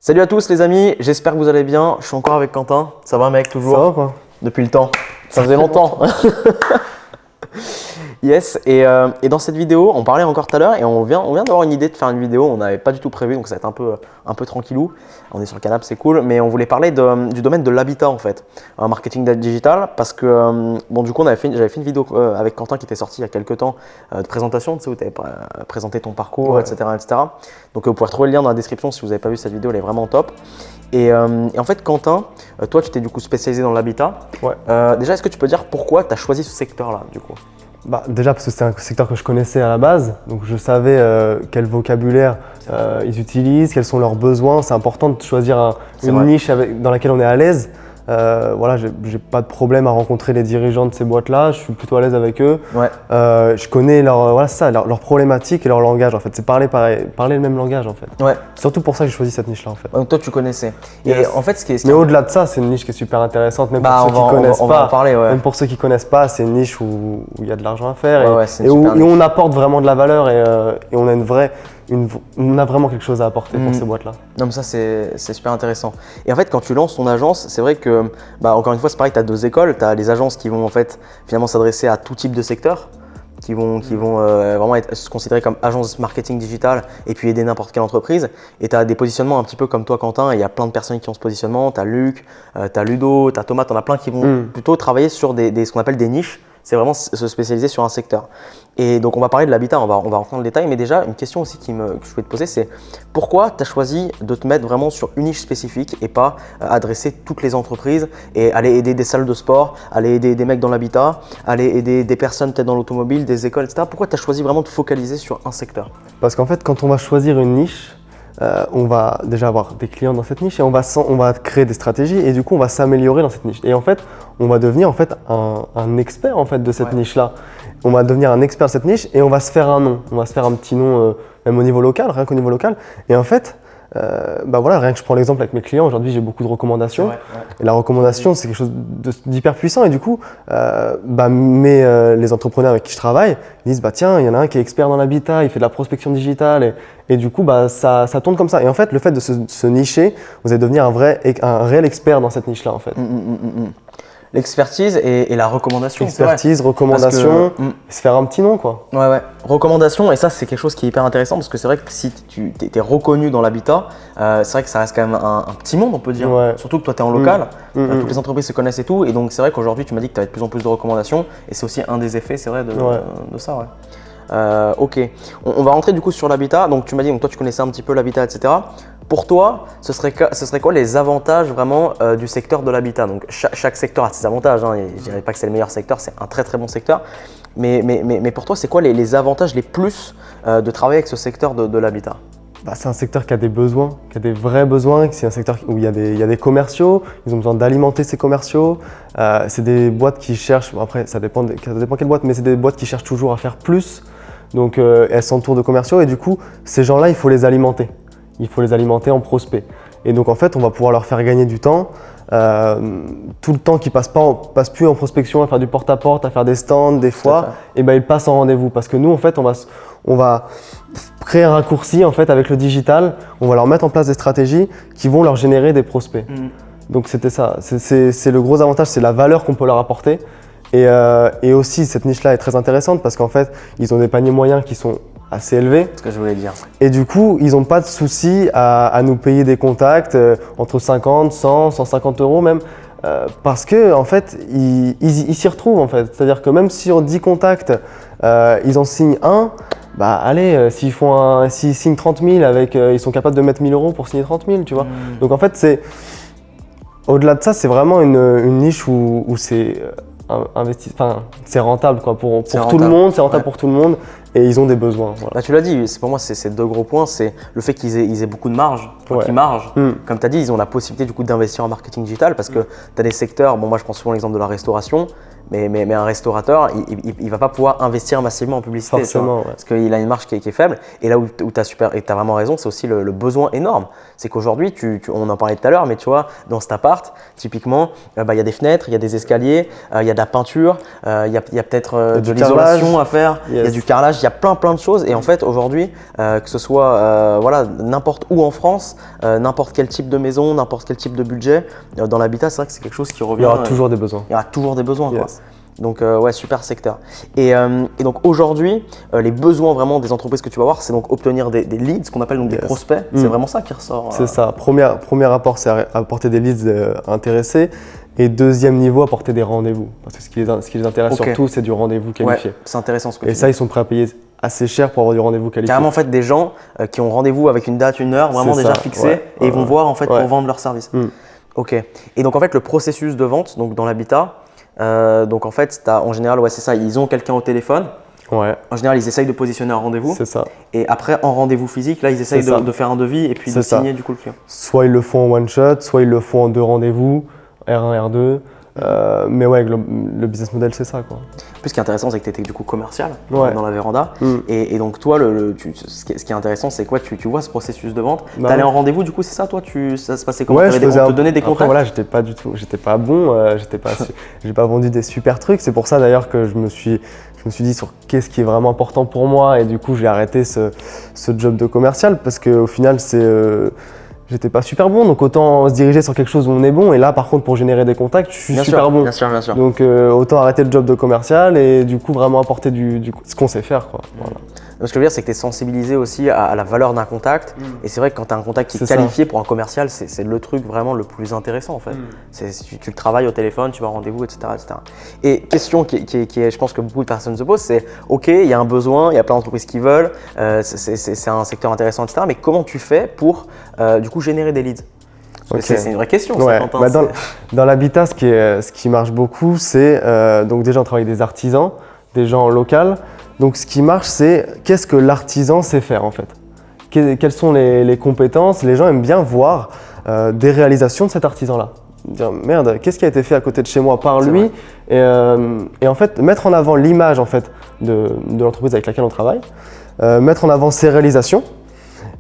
Salut à tous les amis, j'espère que vous allez bien. Je suis encore avec Quentin. Ça va mec, toujours? Ça va quoi? Depuis le temps. Ça faisait longtemps. Yes, et dans cette vidéo, on parlait encore tout à l'heure et on vient d'avoir une idée de faire une vidéo. On n'avait pas du tout prévu, donc ça va être un peu tranquillou. On est sur le canapé, c'est cool, mais on voulait parler du domaine de l'habitat en fait, un marketing digital, parce que bon du coup j'avais fait une vidéo avec Quentin qui était sortie il y a quelques temps de présentation, tu sais, où tu avais présenté ton parcours, ouais. etc. Donc vous pouvez retrouver le lien dans la description si vous n'avez pas vu cette vidéo, elle est vraiment top. Et en fait Quentin, toi tu t'es du coup spécialisé dans l'habitat. Ouais. Déjà, est-ce que tu peux dire pourquoi tu as choisi ce secteur-là du coup? Déjà parce que c'était un secteur que je connaissais à la base, donc je savais quel vocabulaire ils utilisent, quels sont leurs besoins. C'est important de choisir une niche dans laquelle on est à l'aise. Voilà, j'ai pas de problème à rencontrer les dirigeants de ces boîtes-là, je suis plutôt à l'aise avec eux. Ouais. Je connais leurs problématiques et leur langage en fait. C'est parler le même langage en fait. Ouais. Surtout pour ça que j'ai choisi cette niche-là en fait. Donc toi tu connaissais. Yes. Et en fait Mais au-delà de ça, c'est une niche qui est super intéressante, même pour ceux qui connaissent on pas. va en parler, ouais. Même pour ceux qui connaissent pas, c'est une niche où il y a de l'argent à faire Ouais, et où on apporte vraiment de la valeur et on a on a vraiment quelque chose à apporter pour ces boîtes-là. Non mais ça c'est super intéressant. Et en fait quand tu lances ton agence, c'est vrai que encore une fois c'est pareil, tu as deux écoles, tu as les agences qui vont en fait finalement s'adresser à tout type de secteur, qui vont vraiment se considérer comme agence marketing digital et puis aider n'importe quelle entreprise. Et tu as des positionnements un petit peu comme toi Quentin, il y a plein de personnes qui ont ce positionnement, tu as Luc, tu as Ludo, tu as Thomas, tu en as plein qui vont plutôt travailler sur ce qu'on appelle des niches. C'est vraiment se spécialiser sur un secteur. Et donc on va parler de l'habitat, on va rentrer dans le détail, mais déjà une question aussi que je voulais te poser, c'est pourquoi tu as choisi de te mettre vraiment sur une niche spécifique et pas adresser toutes les entreprises et aller aider des salles de sport, aller aider des mecs dans l'habitat, aller aider des personnes peut-être dans l'automobile, des écoles, etc. Pourquoi tu as choisi vraiment de focaliser sur un secteur? Parce qu'en fait quand on va choisir une niche, on va déjà avoir des clients dans cette niche et on va créer des stratégies et du coup on va s'améliorer dans cette niche. Et en fait, on va devenir en fait un expert en fait de cette niche-là. On va devenir un expert de cette niche et on va se faire un nom. On va se faire un petit nom même au niveau local, rien qu'au niveau local. Et en fait, voilà, rien que je prends l'exemple avec mes clients, aujourd'hui j'ai beaucoup de recommandations. Et la recommandation c'est quelque chose d'hyper puissant et du coup, les entrepreneurs avec qui je travaille ils disent tiens, il y en a un qui est expert dans l'habitat, il fait de la prospection digitale et du coup ça tourne comme ça. Et en fait le fait de se nicher, vous allez devenir un réel expert dans cette niche-là en fait. L'expertise et la recommandation. Expertise, recommandation, se faire un petit nom quoi. Ouais. Recommandation, et ça c'est quelque chose qui est hyper intéressant parce que c'est vrai que si tu es reconnu dans l'habitat, c'est vrai que ça reste quand même un petit monde on peut dire. Ouais. Surtout que toi tu es en local, toutes les entreprises se connaissent et tout, et donc c'est vrai qu'aujourd'hui tu m'as dit que tu avais de plus en plus de recommandations et c'est aussi un des effets, c'est vrai, de ça. Ouais. Ok, on va rentrer du coup sur l'habitat. Donc tu m'as dit que toi tu connaissais un petit peu l'habitat, etc. Pour toi, ce serait quoi les avantages vraiment du secteur de l'habitat? Donc chaque secteur a ses avantages, hein, et je dirais pas que c'est le meilleur secteur, c'est un très très bon secteur. Mais pour toi, c'est quoi les avantages, les plus de travailler avec ce secteur de l'habitat? C'est un secteur qui a des besoins, qui a des vrais besoins. C'est un secteur où il y a des commerciaux, ils ont besoin d'alimenter ces commerciaux. C'est des boîtes qui cherchent, après ça dépend quelle boîte, mais c'est des boîtes qui cherchent toujours à faire plus. Donc elles s'entourent de commerciaux et du coup, ces gens-là, il faut les alimenter. Il faut les alimenter en prospects. Et donc en fait, on va pouvoir leur faire gagner du temps. Tout le temps qu'ils passe plus en prospection, à faire du porte-à-porte, à faire des stands, des foires, et ils passent en rendez-vous. Parce que nous, en fait, on va créer un raccourci en fait, avec le digital. On va leur mettre en place des stratégies qui vont leur générer des prospects. Donc c'était ça. C'est le gros avantage, c'est la valeur qu'on peut leur apporter. Et aussi, cette niche-là est très intéressante parce qu'en fait, ils ont des paniers moyens qui sont assez élevé. C'est ce que je voulais dire. Et du coup, ils n'ont pas de souci à nous payer des contacts entre 50, 100, 150 euros même, parce que en fait, ils s'y retrouvent en fait. C'est-à-dire que même si on 10 contacts, ils en signent un, allez, s'ils signent 30 000 ils sont capables de mettre 1 000 euros pour signer 30 000, tu vois. Donc en fait, au-delà de ça, c'est vraiment une niche où c'est c'est rentable quoi, pour tout le monde, c'est rentable pour tout le monde. Et ils ont des besoins. Voilà. Tu l'as dit, pour moi, c'est deux gros points. C'est le fait qu'ils aient beaucoup de marge, qu'ils margent. Comme tu as dit, ils ont la possibilité du coup d'investir en marketing digital parce que tu as des secteurs, moi je prends souvent l'exemple de la restauration, mais un restaurateur, il ne va pas pouvoir investir massivement en publicité. Forcément, parce qu'il a une marge qui est faible. Et là où tu as vraiment raison, c'est aussi le besoin énorme. C'est qu'aujourd'hui, on en parlait tout à l'heure, mais tu vois, dans cet appart, typiquement, y a des fenêtres, il y a des escaliers, il y a de la peinture, il y a peut-être de l'isolation à faire, il y a du carrelage. il y a plein de choses et en fait aujourd'hui, que ce soit voilà, n'importe où en France, n'importe quel type de maison, n'importe quel type de budget, dans l'habitat, c'est vrai que c'est quelque chose qui revient. Il y aura toujours des besoins. Il y aura toujours des besoins. Yes. Quoi. Donc ouais, super secteur. Et donc aujourd'hui, les besoins vraiment des entreprises que tu vas voir, c'est donc obtenir des leads, ce qu'on appelle donc des prospects. C'est vraiment ça qui ressort. C'est ça. Premier apport, c'est apporter des leads intéressés. Et deuxième niveau, apporter des rendez-vous. Parce que ce qui les intéresse surtout, c'est du rendez-vous qualifié. Ouais, c'est intéressant ce que tu dis. Et ça, ils sont prêts à payer assez cher pour avoir du rendez-vous qualifié. Carrément, en fait, des gens qui ont rendez-vous avec une date, une heure, vraiment déjà fixée, et ils vont voir en fait pour vendre leur service. Ok. Et donc en fait, le processus de vente, donc dans l'habitat, donc en fait, en général, c'est ça, ils ont quelqu'un au téléphone. Ouais. En général, ils essayent de positionner un rendez-vous. C'est ça. Et après, en rendez-vous physique, là, ils essayent de faire un devis et puis de signer du coup le client. Soit ils le font en one shot, soit ils le font en 2 rendez-vous, R1, R2. Mais ouais, le business model, c'est ça, quoi. En plus, ce qui est intéressant, c'est que tu étais du coup commercial dans la véranda. Et donc, toi, ce qui est intéressant, c'est quoi? Tu vois ce processus de vente. Tu allais en rendez-vous, du coup, c'est ça, toi? Ça se passait comment? Ouais, on te donnait des contacts? Après, voilà, j'étais pas bon, j'ai pas vendu des super trucs. C'est pour ça d'ailleurs que je me suis dit sur qu'est-ce qui est vraiment important pour moi. Et du coup, j'ai arrêté ce job de commercial parce qu'au final, j'étais pas super bon, donc autant se diriger sur quelque chose où on est bon. Et là, par contre, pour générer des contacts, je suis super bon. Bien sûr. Donc autant arrêter le job de commercial et du coup vraiment apporter ce qu'on sait faire, quoi. Voilà. Ce que je veux dire, c'est que tu es sensibilisé aussi à la valeur d'un contact. Et c'est vrai que quand tu as un contact qui est qualifié pour un commercial, c'est le truc vraiment le plus intéressant en fait. Tu le travailles au téléphone, tu vas en rendez-vous, etc. Et question qui est, je pense que beaucoup de personnes se posent, c'est ok, il y a un besoin, il y a plein d'entreprises qui veulent, c'est un secteur intéressant, etc. Mais comment tu fais pour du coup générer des leads? C'est une vraie question. Ouais. Dans l'habitat, ce qui marche beaucoup, c'est donc déjà on travaille avec des artisans, des gens locaux. Donc ce qui marche, c'est qu'est-ce que l'artisan sait faire en fait. Quelles sont les compétences? Les gens aiment bien voir des réalisations de cet artisan-là. Dire merde, qu'est-ce qui a été fait à côté de chez moi par lui? Et en fait, mettre en avant l'image en fait, de l'entreprise avec laquelle on travaille, mettre en avant ses réalisations.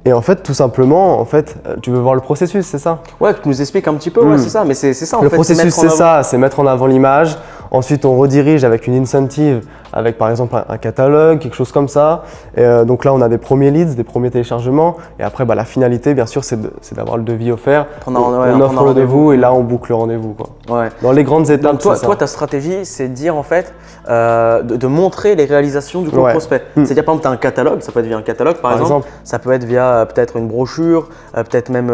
Et en fait, tout simplement, en fait, tu veux voir le processus, c'est ça? Ouais, tu nous expliques un petit peu, c'est ça, mais c'est ça en fait. Le processus, c'est ça, c'est mettre en avant l'image. Ensuite, on redirige avec une incentive, avec par exemple un catalogue, quelque chose comme ça. Et donc là, on a des premiers leads, des premiers téléchargements. Et après, la finalité, bien sûr, c'est d'avoir le devis offert. On offre le rendez-vous et là, on boucle le rendez-vous, quoi. Ouais. Dans les grandes étapes, donc toi, ta stratégie, c'est de dire en fait, de montrer les réalisations du prospect. C'est-à-dire, par exemple, tu as un catalogue, ça peut être via un catalogue par exemple. Ça peut être via peut-être une brochure, peut-être même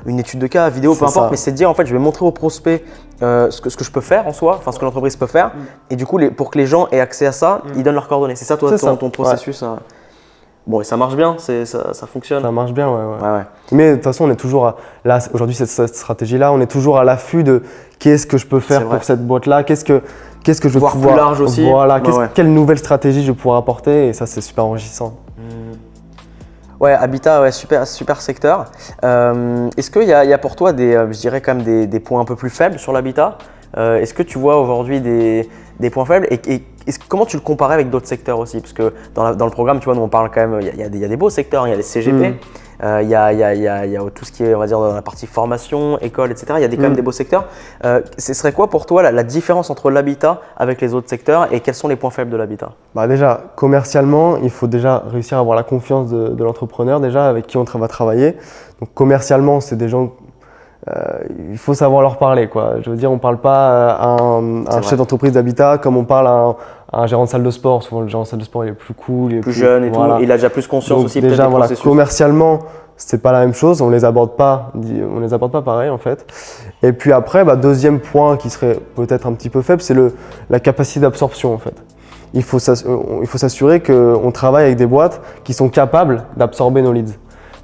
une étude de cas, vidéo, peu importe. Mais c'est de dire en fait, je vais montrer au prospect ce que je peux faire en soi, enfin ce que l'entreprise peut faire. Et du coup, pour que les gens aient accès à ça, ils donnent leurs coordonnées. C'est ça, toi, ton processus. Bon, et ça marche bien, ça fonctionne. Ça marche bien, ouais. Mais de toute façon, on est toujours là. Aujourd'hui, cette stratégie-là, on est toujours à l'affût de qu'est-ce que je peux faire pour cette boîte-là, qu'est-ce que je vais pouvoir plus large aussi. Voilà, quelle nouvelle stratégie je vais pouvoir apporter, et ça, c'est super enrichissant. Ouais, habitat, super secteur. Est-ce qu'il y a pour toi je dirais quand même des points un peu plus faibles sur l'habitat? Est-ce que tu vois aujourd'hui des points faibles et comment tu le comparais avec d'autres secteurs aussi? Parce que dans le programme, tu vois, nous on parle quand même, il y a des beaux secteurs, il y a les CGP, il y a tout ce qui est, on va dire, dans la partie formation, école, etc. Il y a quand même des beaux secteurs. Ce serait quoi pour toi la différence entre l'habitat avec les autres secteurs et quels sont les points faibles de l'habitat? Déjà, commercialement, il faut déjà réussir à avoir la confiance de l'entrepreneur déjà avec qui on va travailler. Donc commercialement, c'est des gens… il faut savoir leur parler, quoi. Je veux dire, on ne parle pas à un chef d'entreprise d'habitat comme on parle à un gérant de salle de sport. Souvent, le gérant de salle de sport, il est plus cool, il est plus jeune et tout. Il a déjà plus conscience. Donc, aussi déjà, peut-être des processus. Commercialement, c'est pas la même chose. On les aborde pas pareil en fait. Et puis après, deuxième point qui serait peut-être un petit peu faible, c'est la capacité d'absorption en fait. Il faut s'assurer qu'on travaille avec des boîtes qui sont capables d'absorber nos leads.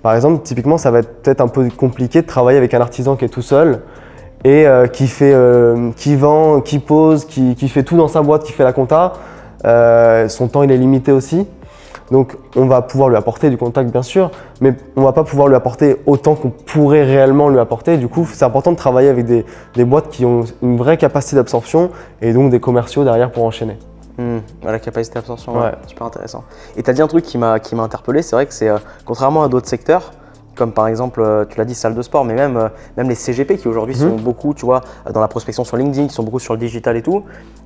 Par exemple, typiquement, ça va être peut-être un peu compliqué de travailler avec un artisan qui est tout seul et qui vend, qui pose, qui fait tout dans sa boîte, qui fait la compta. Son temps, il est limité aussi. Donc, on va pouvoir lui apporter du contact, bien sûr, mais on ne va pas pouvoir lui apporter autant qu'on pourrait réellement lui apporter. Du coup, c'est important de travailler avec des boîtes qui ont une vraie capacité d'absorption et donc des commerciaux derrière pour enchaîner. La capacité d'absorption, super intéressant. Et tu as dit un truc qui m'a interpellé, c'est vrai que c'est contrairement à d'autres secteurs, comme par exemple, tu l'as dit, salle de sport, mais même les CGP qui aujourd'hui sont beaucoup, tu vois, dans la prospection sur LinkedIn, qui sont beaucoup sur le digital et tout,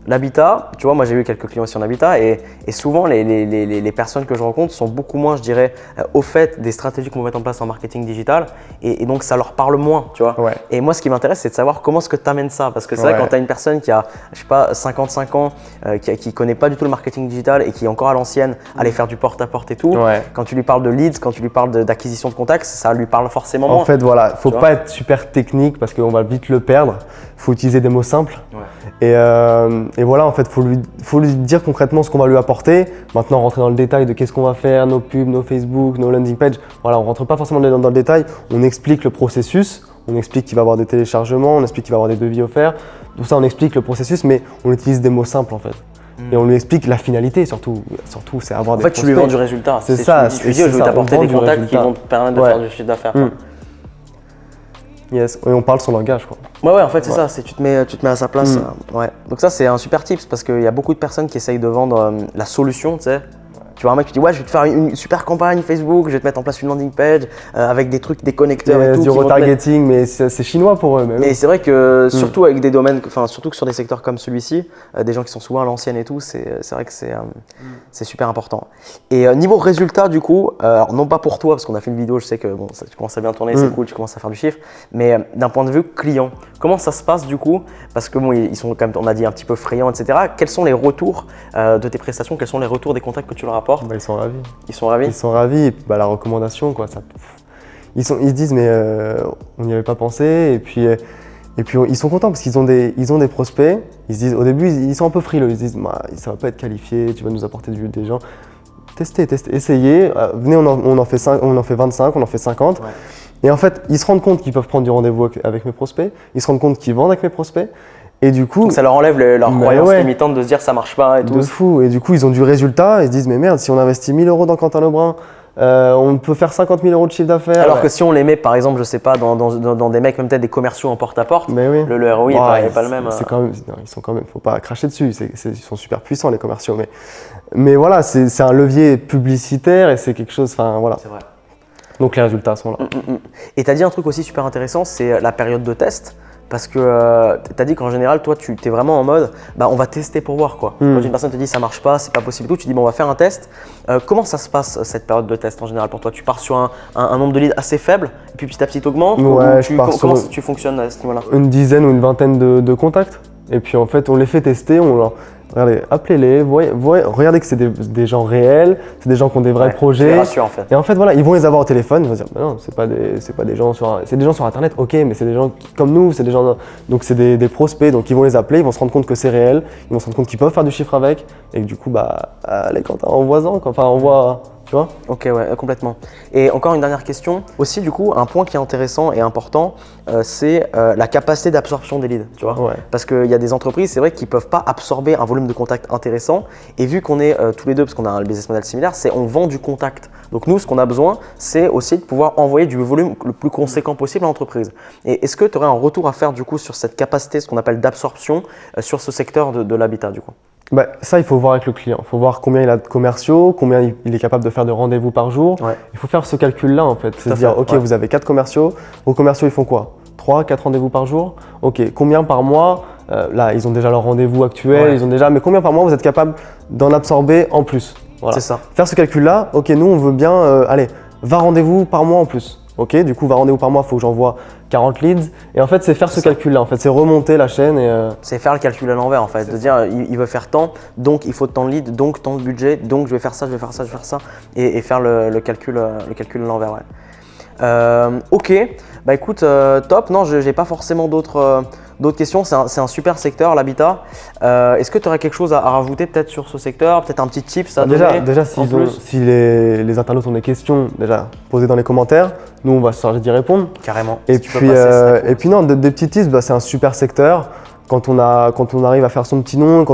l'habitat, tu vois, moi j'ai eu quelques clients aussi en habitat et souvent les personnes que je rencontre sont beaucoup moins, je dirais, au fait des stratégies qu'on va mettre en place en marketing digital et donc ça leur parle moins, tu vois. Ouais. Et moi ce qui m'intéresse c'est de savoir comment est-ce que tu amènes ça parce que c'est vrai quand tu as une personne qui a, je sais pas, 55 ans, qui connaît pas du tout le marketing digital et qui est encore à l'ancienne, aller faire du porte-à-porte et tout, quand tu lui parles de leads, quand tu lui parles d'acquisition de contacts, ça lui parle forcément moins. En fait, voilà, faut pas être super technique parce qu'on va vite le perdre. Faut utiliser des mots simples. Et voilà, en fait, faut lui dire concrètement ce qu'on va lui apporter. Maintenant, rentrer dans le détail de qu'est-ce qu'on va faire, nos pubs, nos Facebook, nos landing pages. Voilà, on rentre pas forcément dans le détail. On explique le processus. On explique qu'il va y avoir des téléchargements. On explique qu'il va y avoir des devis offerts. Tout ça, on explique le processus, mais on utilise des mots simples en fait. Et on lui explique la finalité surtout c'est avoir des prospects. En fait, tu lui vends du résultat. C'est ça. Tu lui dis, je vais t'apporter des contacts qui vont te permettre de faire du chiffre d'affaires. Yes, et on parle son langage quoi. Ouais, en fait c'est ça, tu te mets à sa place. Ouais. Donc ça c'est un super tips parce qu'il y a beaucoup de personnes qui essayent de vendre la solution, tu sais. Tu vois un mec qui dit ouais je vais te faire une super campagne Facebook, je vais te mettre en place une landing page avec des trucs, des connecteurs et tout. Du retargeting, mais c'est chinois pour eux. Même. Et c'est vrai que surtout avec des domaines, enfin surtout que sur des secteurs comme celui-ci, des gens qui sont souvent à l'ancienne et tout, c'est vrai que c'est super important. Et niveau résultat du coup, alors non pas pour toi parce qu'on a fait une vidéo, je sais que bon, tu commences à bien tourner, c'est cool, tu commences à faire du chiffre, mais d'un point de vue client, comment ça se passe du coup? Parce que bon, ils sont quand même, on a dit un petit peu friands, etc. Quels sont les retours de tes prestations? Quels sont les retours des contacts que tu leur apportes? Ils sont ravis. Ils sont ravis. Ils sont ravis. Et puis, la recommandation, quoi. Ils se disent mais on n'y avait pas pensé. Et puis ils sont contents parce qu'ils ont des prospects. Ils se disent au début ils sont un peu frileux. Ils se disent ça va pas être qualifié. Tu vas nous apporter des gens. Testez, essayez. Venez, on en fait 25, on en fait 50. Ouais. Et en fait ils se rendent compte qu'ils peuvent prendre du rendez-vous avec mes prospects. Ils se rendent compte qu'ils vendent avec mes prospects. Et du coup, donc ça leur enlève leur croyance limitante de se dire ça marche pas et tout. De fou. Et du coup, ils ont du résultat. Ils se disent mais merde, si on investit 1 000 € dans Quentin Lebrun, on peut faire 50 000 € de chiffre d'affaires. Alors que si on les met par exemple, je sais pas, dans des mecs, même peut-être des commerciaux en porte-à-porte, le ROI n'est pas le même. Ils sont quand même, faut pas cracher dessus. Ils sont super puissants les commerciaux. Mais voilà, c'est un levier publicitaire et c'est quelque chose. Enfin voilà. C'est vrai. Donc les résultats sont là. Et tu as dit un truc aussi super intéressant, c'est la période de test. Parce que tu as dit qu'en général, toi, tu es vraiment en mode, on va tester pour voir quoi. Quand une personne te dit ça marche pas, c'est pas possible, tout, tu dis on va faire un test. Comment ça se passe cette période de test en général pour toi? Tu pars sur un nombre de leads assez faible et puis petit à petit t'augmentes? Comment tu fonctionnes à ce niveau-là? Une dizaine ou une vingtaine de contacts. Et puis en fait, on les fait tester, regardez, appelez-les, regardez que c'est des gens réels, c'est des gens qui ont des vrais projets. Ça les rassure en fait. Et en fait, voilà, ils vont les avoir au téléphone, ils vont se dire, non, c'est pas des gens c'est des gens sur internet, ok, mais c'est des gens comme nous, c'est des gens, donc c'est des prospects, donc ils vont les appeler, ils vont se rendre compte que c'est réel, ils vont se rendre compte qu'ils peuvent faire du chiffre avec, et que du coup, allez, envoie-en, envoie. Tu vois? Ok, ouais, complètement. Et encore une dernière question. Aussi, du coup, un point qui est intéressant et important, c'est la capacité d'absorption des leads. Tu vois? Ouais. Parce qu'il y a des entreprises, c'est vrai, qui ne peuvent pas absorber un volume de contacts intéressant. Et vu qu'on est tous les deux, parce qu'on a un business model similaire, c'est on vend du contact. Donc nous, ce qu'on a besoin, c'est aussi de pouvoir envoyer du volume le plus conséquent possible à l'entreprise. Et est-ce que tu aurais un retour à faire du coup sur cette capacité, ce qu'on appelle d'absorption, sur ce secteur de l'habitat du coup? Ça, il faut voir avec le client. Il faut voir combien il a de commerciaux, combien il est capable de faire de rendez-vous par jour. Ouais. Il faut faire ce calcul-là en fait. C'est se dire, ok, vous avez 4 commerciaux. Vos commerciaux, ils font quoi? 3, 4 rendez-vous par jour? Ok, combien par mois? Là, ils ont déjà leur rendez-vous actuel, mais combien par mois vous êtes capable d'en absorber en plus? Voilà. C'est ça. Faire ce calcul-là, ok, nous, on veut bien, 20 rendez-vous par mois en plus. Ok, du coup, 20 rendez-vous par mois, il faut que j'envoie 40 leads. Et en fait, c'est faire ce calcul-là. En fait, c'est remonter la chaîne. C'est faire le calcul à l'envers, en fait. De dire, il veut faire tant, donc il faut tant de leads, donc tant de budget, donc je vais faire ça, je vais faire ça, je vais faire ça. Et faire le calcul à l'envers, ouais. Ok, écoute, top. Non, j'ai pas forcément d'autres questions. C'est un super secteur, l'habitat. Est-ce que tu aurais quelque chose à rajouter peut-être sur ce secteur? Peut-être un petit tips à donner? Déjà, si les internautes ont des questions, déjà, posez dans les commentaires. Nous, on va se charger d'y répondre. Carrément. Et puis non, des petits tips, c'est un super secteur. Quand on arrive à faire son petit nom,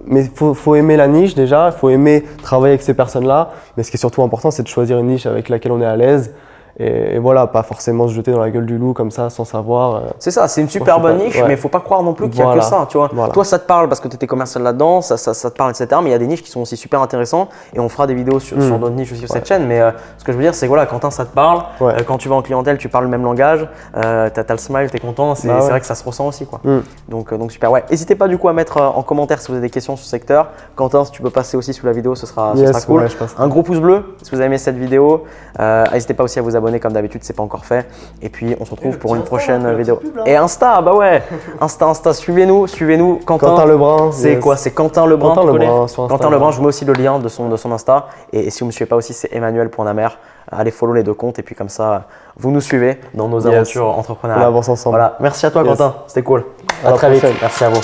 mais faut aimer la niche déjà, il faut aimer travailler avec ces personnes-là. Mais ce qui est surtout important, c'est de choisir une niche avec laquelle on est à l'aise. Et voilà, pas forcément se jeter dans la gueule du loup comme ça sans savoir. C'est ça, c'est une super bonne niche, ouais. mais il faut pas croire non plus qu'il y a que ça, tu vois. Voilà. Toi, ça te parle parce que tu étais commercial là-dedans, ça te parle, etc. Mais il y a des niches qui sont aussi super intéressantes et on fera des vidéos sur d'autres niches aussi sur cette chaîne. Mais ce que je veux dire, c'est que voilà, Quentin, ça te parle. Quand tu vas en clientèle, tu parles le même langage, t'as le smile, t'es content. C'est vrai que ça se ressent aussi, quoi. Donc super. Ouais. N'hésitez pas du coup à mettre en commentaire si vous avez des questions sur ce secteur. Quentin, si tu peux passer aussi sous la vidéo, ce sera cool. Ouais, Un gros pouce bleu si vous avez aimé cette vidéo. N'hésitez pas aussi à vous abonner comme d'habitude, c'est pas encore fait. Et puis on se retrouve pour une prochaine vidéo. Et Insta, bah ouais, Insta, suivez-nous. Quentin Lebrun. C'est quoi? C'est Quentin Lebrun. Quentin Lebrun, je vous mets aussi le lien de son Insta. Et si vous ne me suivez pas aussi, c'est Emmanuel.namer. Allez follow les deux comptes et puis comme ça, vous nous suivez dans nos aventures entrepreneuriales. On avance ensemble. Voilà. Merci à toi Quentin, c'était cool. À très vite. Merci à vous.